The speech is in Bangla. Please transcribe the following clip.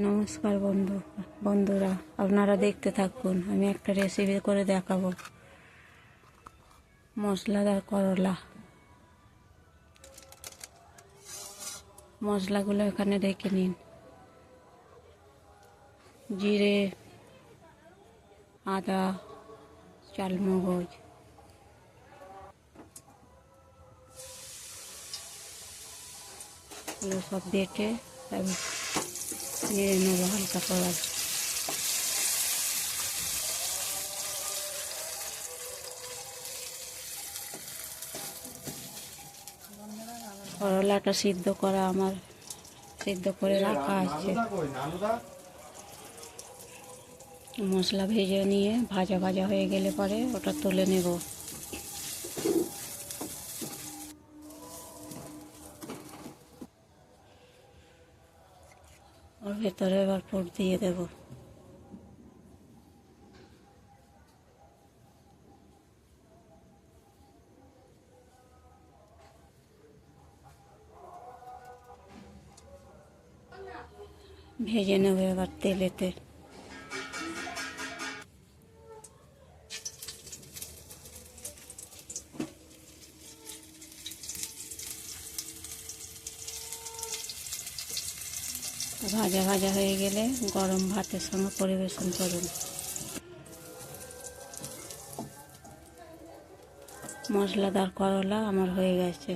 নমস্কার বন্ধুরা, আপনারা দেখতে থাকুন। আমি একটা রেসিপি করে দেখাবো। মশলাদার করলা। মশলাগুলো এখানে রেখে নিন। জিরে, আদা, চালমগজ, এগুলো সব বেটে নেড়ে নেবো হালকা করে। করলাটা সিদ্ধ করে রাখা আছে। মশলা ভেজে নিয়ে ভাজা হয়ে গেলে পরে ওটা তুলে নেব। ওর ভেতরে এবার পুর দিয়ে দেব। ভেজে নেব এবার তেলেতে। ভাজা হয়ে গেলে গরম ভাতের সঙ্গে পরিবেশন করুন। মশলাদার করলা আমার হয়ে গেছে।